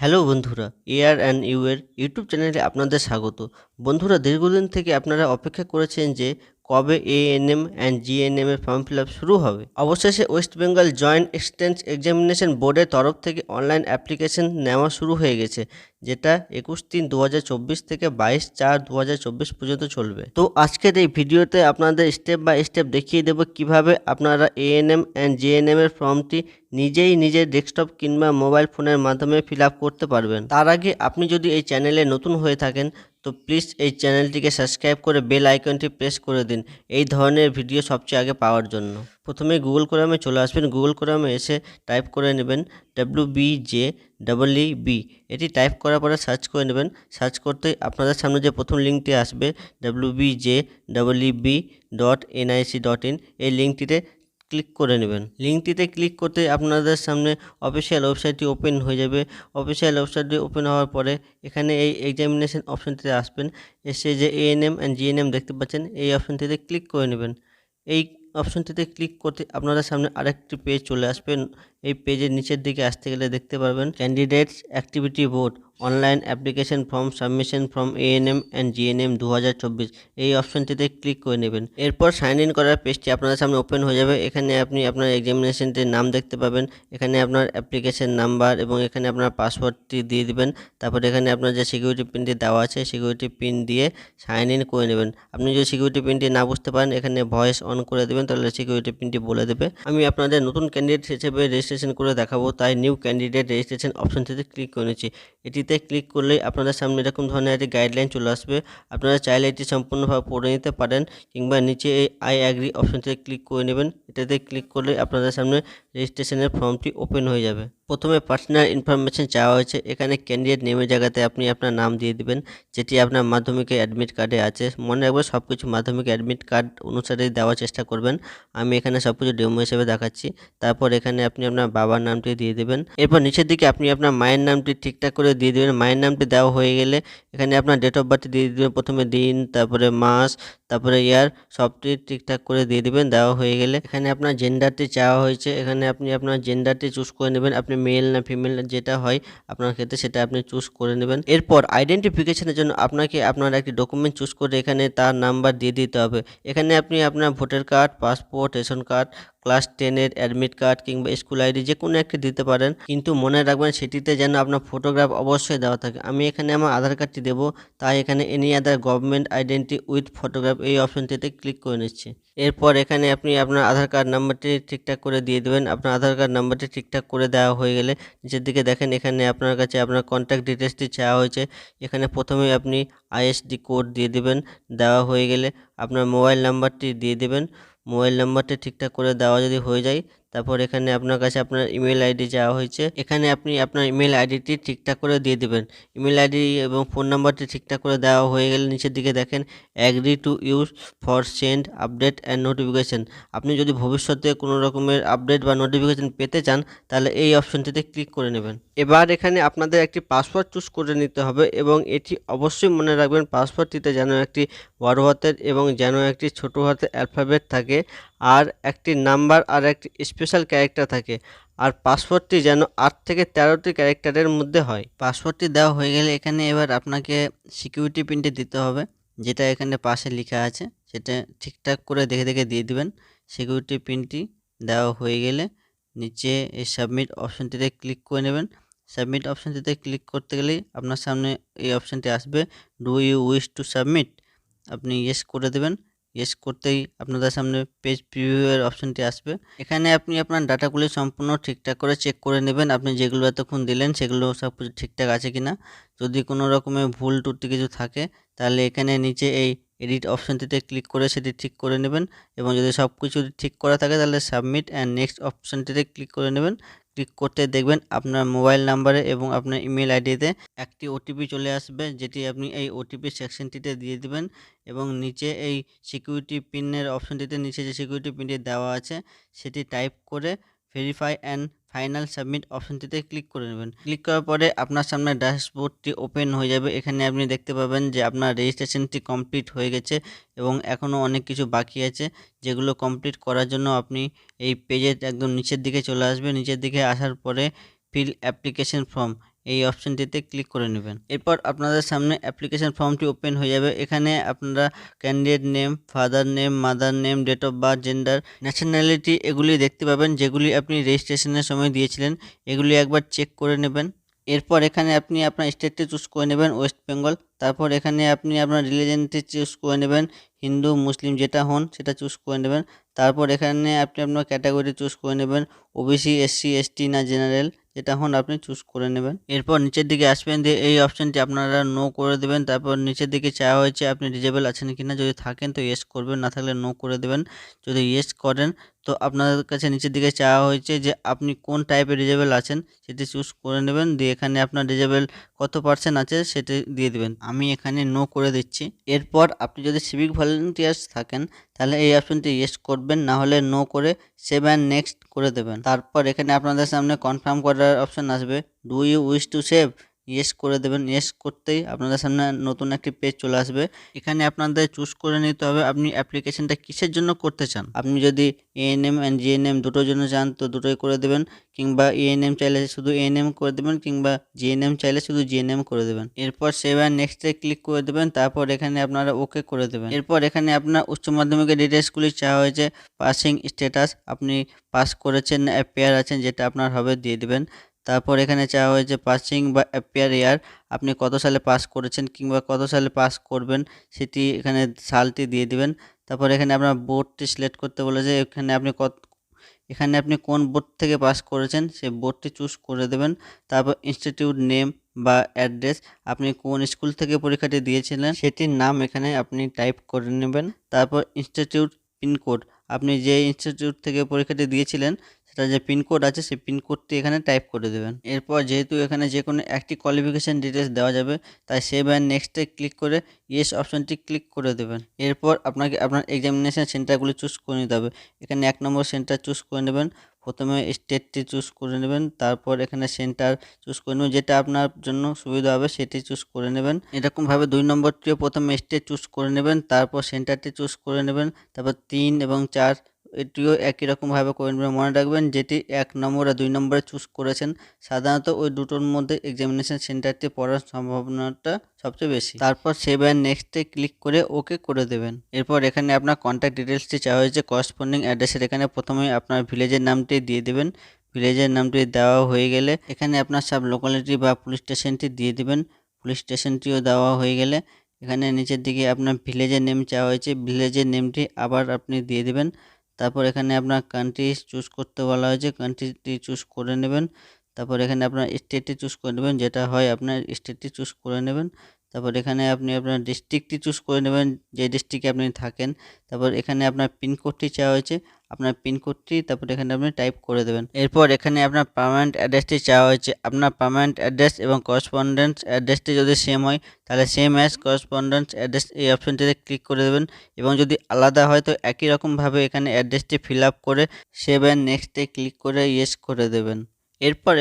Hello বন্ধুরা, AR and you এর YouTube চ্যানেলে আপনাদের স্বাগত। বন্ধুরা, দীর্ঘদিন থেকে আপনারা অপেক্ষা করেছেন যে কবে এএনএম অ্যান্ড জিএনএম এর ফর্ম ফিল আপ শুরু হবে। অবশেষে West Bengal joint entrance examination বোর্ডের তরফ থেকে অনলাইন অ্যাপ্লিকেশন নেওয়া শুরু হয়ে গেছে, যেটা 21/3/2024 থেকে 22/4/2024 পর্যন্ত চলবে। তো আজকের এই ভিডিওতে আপনাদের স্টেপ বাই স্টেপ দেখিয়ে দেবো কিভাবে আপনারা এএনএম অ্যান্ড জিএনএম এর ফর্মটি নিজেই নিজের ডেস্কটপ কিংবা মোবাইল ফোনের মাধ্যমে ফিল আপ করতে পারবেন। তার আগে আপনি যদি এই চ্যানেলে নতুন হয়ে থাকেন তো প্লিজ এই চ্যানেলটিকে সাবস্ক্রাইব করে বেল আইকনটি প্রেস করে দিন এই ধরনের ভিডিও সবচেয়ে আগে পাওয়ার জন্য। প্রথমে গুগল ক্রোমে চলে আসবেন। গুগল ক্রোমে এসে টাইপ করে নেবেন WBJEEB। এটি টাইপ করার পরে সার্চ করে নেবেন। সার্চ করতেই আপনাদের সামনে যে প্রথম লিঙ্কটি আসবে WBJEEB.nic.in, এই লিঙ্কটিতে ক্লিক করে নেবেন। লিঙ্কটিতে ক্লিক করতে আপনাদের সামনে অফিসিয়াল ওয়েবসাইটটি ওপেন হয়ে যাবে। অফিসিয়াল ওয়েবসাইটটি ওপেন হওয়ার পরে এখানে এই এক্সামিনেশন অপশনটিতে আসবেন। এসে যে এএনএম অ্যান্ড জিএনএম দেখতে পাচ্ছেন, এই অপশনটিতে ক্লিক করে নেবেন। এই অপশনটিতে ক্লিক করতে আপনাদের সামনে আরেকটি পেজ চলে আসবে। এই পেজের নিচের দিকে আসতে গেলে দেখতে পারবেন candidates activity board online application form submission from ANM and GNM 2024, এই অপশনটিতে ক্লিক করে নেবেন। এরপর সাইন ইন করার পেজটি আপনাদের সামনে ওপেন হয়ে যাবে। এখানে আপনি আপনার এক্সামিনেশনটির নাম দেখতে পাবেন, এখানে আপনার অ্যাপ্লিকেশন নাম্বার এবং এখানে আপনার পাসওয়ার্ডটি দিয়ে দিবেন। তারপর এখানে আপনার যে সিকিউরিটি পিনটি দেওয়া আছে সিকিউরিটি পিন দিয়ে সাইন ইন করে নেবেন। আপনি যদি সিকিউরিটি পিনটি না বুঝতে পারেন এখানে ভয়েস অন করে দেবেন, তাহলে সিকিউরিটি পিনটি বলে দেবে। আমি আপনাদের নতুন ক্যান্ডিডেট হিসেবে রেজিস্ট্রেশন করে দেখাবো, তাই নিউ ক্যান্ডিডেট রেজিস্ট্রেশন অপশনটিতে ক্লিক করে নিচ্ছি। এটিতে ক্লিক করলেই আপনাদের সামনে এরকম ধরনের একটি গাইডলাইন চলে আসবে। আপনারা চাইলে এটি সম্পূর্ণভাবে পড়ে নিতে পারেন কিংবা নিচে এই আই অ্যাগ্রি অপশনটিতে ক্লিক করে নেবেন। এটাতে ক্লিক করলে আপনাদের সামনে রেজিস্ট্রেশনের ফর্মটি ওপেন হয়ে যাবে। প্রথমে পার্সোনাল ইনফরমেশন চাওয়া হয়েছে। এখানে ক্যান্ডিডেট নেমের জায়গাতে আপনি আপনার নাম দিয়ে দিবেন, যেটি আপনার মাধ্যমিকের অ্যাডমিট কার্ডে আছে। মনে রাখবেন সব কিছু মাধ্যমিক অ্যাডমিট কার্ড অনুসারে দেওয়ার চেষ্টা করবেন। আমি এখানে সব কিছু ডেমো হিসেবে দেখাচ্ছি। তারপর এখানে আপনি আপনার বাবার নামটি দিয়ে দেবেন। এরপর নিচের দিকে আপনি আপনার মায়ের নামটি ঠিকঠাক করে দিয়ে দেবেন। মায়ের নামটি দেওয়া হয়ে গেলে এখানে আপনার ডেট অফ বার্থ দিয়ে দেবেন। প্রথমে দিন, তারপরে মাস, তারপরে ইয়ার, সবটি ঠিকঠাক করে দিয়ে দিবেন। দেওয়া হয়ে গেলে এখানে আপনার জেন্ডারটি চাওয়া হয়েছে। এখানে আপনি আপনার জেন্ডারটি চুজ করে নেবেন। আপনি মেল না ফিমেল যেটা হয় আপনার ক্ষেত্রে সেটা আপনি চুজ করে নেবেন। এরপর আইডেন্টিফিকেশনের জন্য আপনাকে আপনার একটি ডকুমেন্ট চুজ করে এখানে তার নাম্বার দিয়ে দিতে হবে। এখানে আপনি আপনার voter card, passport, ration card, class 10-এর অ্যাডমিট কার্ড কিংবা স্কুল আইডি যে কোনো একটি দিতে পারেন, কিন্তু মনে রাখবেন সেটিতে যেন আপনার ফটোগ্রাফ অবশ্যই দেওয়া থাকে। আমি এখানে আমার আধার কার্ডটি দেবো, তাই এখানে any other government identity with photograph এই অপশনটিতে ক্লিক করে নিচ্ছি। এরপর এখানে আপনি আপনার আধার কার্ড নাম্বারটি ঠিকঠাক করে দিয়ে দেবেন। আপনার আধার কার্ড নাম্বারটি ঠিকঠাক করে দেওয়া হয়ে গেলে নিচের দিকে দেখেন এখানে আপনার কাছে আপনার কন্ট্যাক্ট ডিটেলসটি চাওয়া হয়েছে। এখানে প্রথমে আপনি আইএসডি কোড দিয়ে দেবেন। দেওয়া হয়ে গেলে আপনার মোবাইল নাম্বারটি দিয়ে দেবেন। মোবাইল নাম্বারটি ঠিকঠাক করে দেওয়া যদি হয়ে যায়, তারপর এখানে আপনার কাছে আপনার ইমেল আইডি চাওয়া হয়েছে। এখানে আপনি আপনার ইমেল আইডিটি ঠিকঠাক করে দিয়ে দেবেন। ইমেল আইডি এবং ফোন নাম্বারটি ঠিকঠাক করে দেওয়া হয়ে গেলে নিচের দিকে দেখেন agree to use for send update and notification. আপনি যদি ভবিষ্যতে কোনো রকমের আপডেট বা নোটিফিকেশন পেতে চান তাহলে এই অপশনটিতে ক্লিক করে নেবেন। এবার এখানে আপনাদের একটি পাসওয়ার্ড চুজ করে নিতে হবে এবং এটি অবশ্যই মনে রাখবেন পাসওয়ার্ডটিতে যেন একটি বড় হাতের এবং যেন একটি ছোট হাতের অ্যালফাবেট থাকে, আর একটি নাম্বার আর একটি স্পেশাল ক্যারেক্টার থাকে, আর পাসওয়ার্ডটি যেন 8 থেকে 13টি ক্যারেক্টারের মধ্যে হয়। পাসওয়ার্ডটি দেওয়া হয়ে গেলে এখানে এবার আপনাকে সিকিউরিটি পিনটি দিতে হবে, যেটা এখানে পাশে লেখা আছে সেটা ঠিকঠাক করে দেখে দেখে দিয়ে দিবেন। সিকিউরিটি পিনটি দেওয়া হয়ে গেলে নিচে এই সাবমিট অপশনটিতে ক্লিক করে নেবেন। সাবমিট অপশনটিতে ক্লিক করতে গেলেই আপনার সামনে এই অপশনটি আসবে, do you wish to submit. আপনি ইয়েস করে দেবেন। ইয়েস করতেই আপনাদের সামনে পেজ প্রিভিউ এর অপশনটি আসবে। এখানে আপনি আপনার ডাটাগুলি সম্পূর্ণ ঠিকঠাক করে চেক করে নেবেন। আপনি যেগুলো এতক্ষণ দিলেন সেগুলো সব কিছু ঠিকঠাক আছে কিনা। যদি কোনো রকমের ভুল ত্রুটি কিছু থাকে তাহলে এখানে নিচে এই এডিট অপশনটিতে ক্লিক করে সেটি ঠিক করে নেবেন, এবং যদি সব কিছু ঠিক করা থাকে তাহলে সাবমিট অ্যান্ড নেক্সট অপশনটিতে ক্লিক করে নেবেন। ক্লিক করতে দেখবেন আপনার মোবাইল নাম্বারে এবং আপনার ইমেল আইডিতে একটি ওটিপি চলে আসবে, যেটি আপনি এই ওটিপি সেকশনটিতে দিয়ে দিবেন এবং নিচে এই সিকিউরিটি পিনের অপশনটিতে নিচে যে সিকিউরিটি পিনটি দেওয়া আছে সেটি টাইপ করে ভেরিফাই অ্যান্ড ফাইনাল সাবমিট অপশনটিতে ক্লিক করে নেবেন। ক্লিক করার পরে আপনার সামনে ড্যাশবোর্ডটি ওপেন হয়ে যাবে। এখানে আপনি দেখতে পাবেন যে আপনার রেজিস্ট্রেশনটি কমপ্লিট হয়ে গেছে এবং এখনও অনেক কিছু বাকি আছে, যেগুলো কমপ্লিট করার জন্য আপনি এই পেজের একদম নিচের দিকে চলে আসবে। নিচের দিকে আসার পরে ফিল অ্যাপ্লিকেশন ফর্ম এই অপশনটিতে ক্লিক করে নেবেন। এরপর আপনাদের সামনে অ্যাপ্লিকেশন ফর্মটি ওপেন হয়ে যাবে। এখানে আপনারা candidate name, father name, mother name, date of birth, gender, nationality এগুলি দেখতে পাবেন, যেগুলি আপনি রেজিস্ট্রেশনের সময় দিয়েছিলেন। এগুলি একবার চেক করে নেবেন। এরপর এখানে আপনি আপনার স্টেটটি চুজ করে নেবেন, ওয়েস্ট বেঙ্গল। তারপর এখানে আপনি আপনার রিলিজনটি চুজ করে নেবেন, হিন্দু, মুসলিম যেটা হন সেটা চুজ করে নেবেন। তারপর এখানে আপনি আপনার ক্যাটাগরি চুজ করে নেবেন, ওবিসি, এসসি, এসটি না জেনারেল, যেটা হন আপনি চুজ করে নেবেন। এরপর নিচের দিকে আসবেন, দিয়ে এই অপশনটি আপনারা নো করে দেবেন। তারপর নিচের দিকে চাওয়া হয়েছে আপনি ডিজেবল আছেন কিনা, যদি থাকেন তো ইয়েস করবেন, না থাকলে নো করে দেবেন। যদি ইয়েস করেন তো আপনাদের কাছে নিচের দিকে চাওয়া হয়েছে যে আপনি কোন টাইপের ডিজেবল আছেন সেটি চুজ করে নেবেন, দিয়ে এখানে আপনার ডিজেবল কত পার্সেন্ট আছে সেটি দিয়ে দেবেন। আমি এখানে নো করে দিচ্ছি। এরপর আপনি যদি সিভিক ভলেন্টিয়ার্স থাকেন তাহলে এই অপশনটি ইয়েস করবেন, না হলে নো করে সেভ অ্যান্ড নেক্সট করে দেবেন। তারপর এখানে আপনাদের সামনে কনফার্ম করার অপশন আসবে, do you wish to save, yes করে দেবেন। ইয়েস করতেই আপনাদের সামনে নতুন একটি পেজ চলে আসবে। এখানে আপনাদের চুজ করে নিতে হবে আপনি অ্যাপ্লিকেশনটা কিসের জন্য করতে চান। আপনি যদি এএনএম অ্যান্ড জিএনএম দুটোর জন্য চান তো দুটোই করে দেবেন, কিংবা এএনএম চাইলে শুধু এএনএম করে দেবেন, কিংবা জিএনএম চাইলে শুধু জিএনএম করে দেবেন। এরপর সেভ অ্যান্ড নেক্সটে ক্লিক করে দেবেন। তারপর এখানে আপনারা ওকে করে দেবেন। এরপর এখানে আপনার উচ্চ মাধ্যমিকের ডিটেলসগুলি চাওয়া হয়েছে, পাসিং স্ট্যাটাস, আপনি পাস করেছেন না অ্যাপিয়ার আছেন যেটা আপনার হবে দিয়ে দেবেন। তারপর এখানে চাওয়া হয়েছে পাসিং বা অ্যাপিয়ার ইয়ার, আপনি কত সালে পাস করেছেন কিংবা কত সালে পাস করবেন সেটি এখানে সালটি দিয়ে দিবেন। তারপর এখানে আপনার বোর্ডটি সিলেক্ট করতে বলেছে, এখানে আপনি কোন বোর্ড থেকে পাস করেছেন সেই বোর্ডটি চুজ করে দেবেন। তারপর ইনস্টিটিউট নেম বা অ্যাড্রেস, আপনি কোন স্কুল থেকে পরীক্ষাটি দিয়েছিলেন সেটির নাম এখানে আপনি টাইপ করে নেবেন। তারপর ইনস্টিটিউট পিনকোড, আপনি যে ইনস্টিটিউট থেকে পরীক্ষাটি দিয়েছিলেন সেটা যে পিনকোড আছে সেই পিনকোডটি এখানে টাইপ করে দেবেন। এরপর যেহেতু এখানে যে কোনো একটি কোয়ালিফিকেশান ডিটেলস দেওয়া যাবে তাই সেভ অ্যান্ড নেক্সটে ক্লিক করে ইয়েস অপশনটি ক্লিক করে দেবেন। এরপর আপনাকে আপনার এক্সামিনেশান সেন্টারগুলি চুজ করে নিতে হবে। এখানে 1 নম্বর সেন্টার চুজ করে নেবেন, প্রথমে স্টেটটি চুজ করে নেবেন, তারপর এখানে সেন্টার চুজ করে নেবেন, যেটা আপনার জন্য সুবিধা হবে সেটি চুজ করে নেবেন। এরকমভাবে 2 নম্বরটিও প্রথমে স্টেট চুজ করে নেবেন, তারপর সেন্টারটি চুজ করে নেবেন, তারপর 3 এবং 4 এটিও একই রকমভাবে করে নেবেন। মনে রাখবেন যেটি 1 নম্বর আর 2 নম্বরে চুজ করেছেন সাধারণত ওই দুটোর মধ্যে এক্সামিনেশন সেন্টারটি পড়ার সম্ভাবনাটা সবচেয়ে বেশি। তারপর সেভ অ্যান্ড নেক্সটে ক্লিক করে ওকে করে দেবেন। এরপর এখানে আপনার কন্ট্যাক্ট ডিটেলসটি চাওয়া হয়েছে করসপন্ডিং অ্যাড্রেসের, এখানে প্রথমে আপনার ভিলেজের নামটি দিয়ে দেবেন। ভিলেজের নামটি দেওয়া হয়ে গেলে এখানে আপনার সাব লোকালিটি বা পুলিশ স্টেশনটি দিয়ে দেবেন। পুলিশ স্টেশনটিও দেওয়া হয়ে গেলে এখানে নিচের দিকে আপনার ভিলেজের নেম চাওয়া হয়েছে, ভিলেজের নেমটি আবার আপনি দিয়ে দেবেন। তারপর এখানে আপনার কান্ট্রি চুজ করতে বলা হয়েছে, কান্ট্রিটি চুজ করে নেবেন। তারপর এখানে আপনার স্টেটটি চুজ করে নেবেন, যেটা হয় আপনার স্টেটটি চুজ করে নেবেন। তারপর এখানে আপনি আপনার ডিস্ট্রিক্টটি চুজ করে নেবেন, যে ডিস্ট্রিক্টে আপনি থাকেন। তারপর এখানে আপনার পিনকোডটি চাওয়া হয়েছে, আপনার পিনকোডটি তারপর এখানে আপনি টাইপ করে দেবেন। এরপর এখানে আপনার পার্মানেন্ট অ্যাড্রেসটি চাওয়া হয়েছে, আপনার পার্মানেন্ট অ্যাড্রেস এবং করসপন্ডেন্স অ্যাড্রেসটি যদি সেম হয় তাহলে সেম অ্যাজ করসপন্ডেন্স অ্যাড্রেস এই অপশনটিতে ক্লিক করে দেবেন, এবং যদি আলাদা হয় তো একই রকমভাবে এখানে অ্যাড্রেসটি ফিল আপ করে সেভ অ্যান্ড নেক্সটে ক্লিক করে ইয়েস করে দেবেন।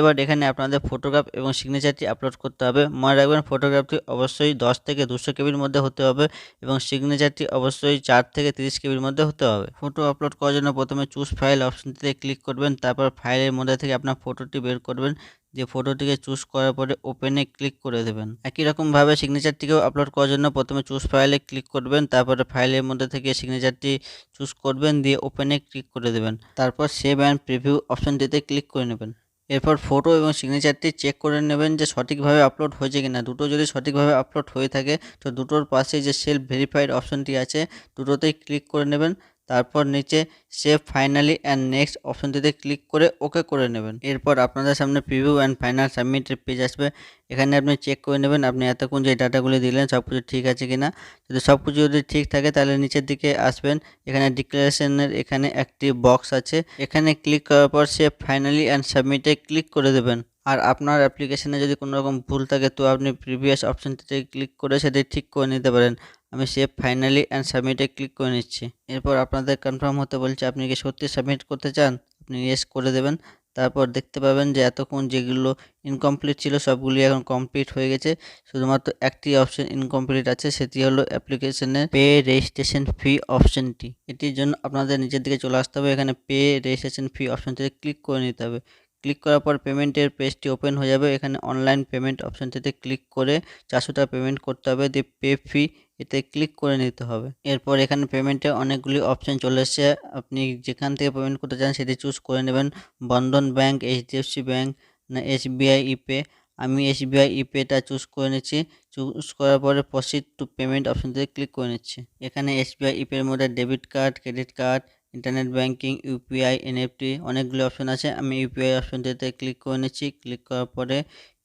এবার এখানে আপনাদের ফটোগ্রাফ এবং সিগনেচারটি আপলোড করতে হবে। মনে রাখবেন ফটোগ্রাফটি অবশ্যই 10 থেকে 200 কেবির মধ্যে হতে হবে এবং সিগনেচারটি অবশ্যই 4 থেকে 30 কেবির মধ্যে হতে হবে। ফটো আপলোড করার জন্য প্রথমে চুজ ফাইল অপশনটিতে ক্লিক করবেন, তারপর ফাইলের মধ্যে থেকে আপনার ফটোটি বের করবেন, যে ফটোটিকে চুজ করার পরে ওপেনে ক্লিক করে দেবেন। একই রকমভাবে সিগনেচারটিকেও আপলোড করার জন্য প্রথমে চুজ ফাইলে ক্লিক করবেন, তারপরে ফাইলের মধ্যে থেকে সিগনেচারটি চুজ করবেন, দিয়ে ওপেনে ক্লিক করে দেবেন। তারপর সেভ অ্যান্ড প্রিভিউ অপশনটিতে ক্লিক করে নেবেন। এরপর ফটো এবং সিগনেচারটি চেক করে নেবেন যে সঠিকভাবে আপলোড হয়েছে কিনা। দুটো যদি সঠিকভাবে আপলোড হয়ে থাকে তো দুটোর পাশে যে সেলফ ভেরিফাইড অপশনটি আছে দুটোতেই ক্লিক করে নেবেন। তারপর নিচে সেভ ফাইনালি অ্যান্ড নেক্সট অপশনটিতে ক্লিক করে ওকে করে নেবেন। এরপর আপনাদের সামনে প্রিভিউ অ্যান্ড ফাইনাল সাবমিটের পেজ আসবে। এখানে আপনি চেক করে নেবেন আপনি এতক্ষণ যে ডাটাগুলি দিলেন সব কিছু ঠিক আছে কিনা। যদি সব কিছু যদি ঠিক থাকে তাহলে নিচের দিকে আসবেন, এখানে ডিক্লারেশনের এখানে একটি বক্স আছে, এখানে ক্লিক করার পর সেভ ফাইনালি অ্যান্ড সাবমিটে ক্লিক করে দেবেন। আর আপনার অ্যাপ্লিকেশনে যদি কোনো রকম ভুল থাকে তো আপনি প্রিভিয়াস অপশনটিতে ক্লিক করে সেটি ঠিক করে নিতে পারেন। আমি সেভ ফাইনালি অ্যান্ড সাবমিটে ক্লিক করে নিচ্ছি। এরপর আপনাদের কনফার্ম হতে বলছে, আপনি কি সত্যি সাবমিট করতে চান, আপনি ইয়েস করে দেবেন। তারপর দেখতে পাবেন যে এতক্ষণ যেগুলো ইনকমপ্লিট ছিল সবগুলি এখন কমপ্লিট হয়ে গেছে, শুধুমাত্র একটি অপশন ইনকমপ্লিট আছে, সেটি হলো অ্যাপ্লিকেশনের পে রেজিস্ট্রেশন ফি অপশনটি। এটির জন্য আপনাদের নিচের দিকে চলে আসতে হবে, এখানে পে রেজিস্ট্রেশন ফি অপশনটিতে ক্লিক করে নিতে হবে। ক্লিক করার পর পেমেন্টের পেজটি ওপেন হয়ে যাবে। এখানে অনলাইন পেমেন্ট অপশানটিতে ক্লিক করে 400 টাকা পেমেন্ট করতে হবে, দিয়ে পে ফি এতে ক্লিক করে নিতে হবে। এরপর এখানে পেমেন্টে অনেকগুলি অপশান চলে এসেছে, আপনি যেখান থেকে পেমেন্ট করতে চান সেটি চুজ করে নেবেন। বন্ধন ব্যাংক, এইচডিএফসি ব্যাংক না এসবিআই ইপে। আমি এসবিআই ইপেটা চুজ করে নিচ্ছি। চুজ করার পরে প্রসিড টু পেমেন্ট অপশানটিতে ক্লিক করে নিচ্ছি। এখানে এসবিআই ইপের মধ্যে debit card, credit card, internet banking, UPI, NFT অনেকগুলো অপশন আছে। আমি ইউপিআই অপশনটিতে ক্লিক করে নিচ্ছি। ক্লিক করার পরে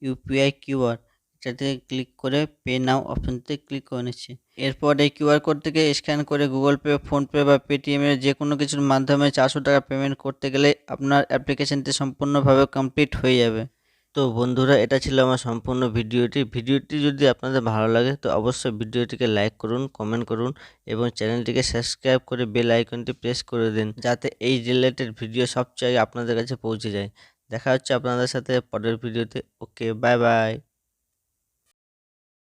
ইউপিআই কিউআর এটাতে ক্লিক করে পে নাও অপশনটিতে ক্লিক করে নিচ্ছি। এরপর এই কিউআর কোড থেকে স্ক্যান করে গুগল পে, ফোনপে বা পেটিএমের যে কোনো কিছুর মাধ্যমে 400 টাকা পেমেন্ট করতে গেলে আপনার অ্যাপ্লিকেশনটি সম্পূর্ণভাবে কমপ্লিট হয়ে যাবে। তো বন্ধুরা, এটা ছিল আমার সম্পূর্ণ ভিডিওটি যদি আপনাদের ভালো লাগে তো অবশ্যই ভিডিওটিকে লাইক করুন, কমেন্ট করুন এবং চ্যানেলটিকে সাবস্ক্রাইব করে বেল আইকনটি প্রেস করে দিন, যাতে এই রিলেটেড ভিডিও সবচেয়ে আপনাদের কাছে পৌঁছে যায়। দেখা হচ্ছে আপনাদের সাথে পরের ভিডিওতে। ওকে, বাই বাই।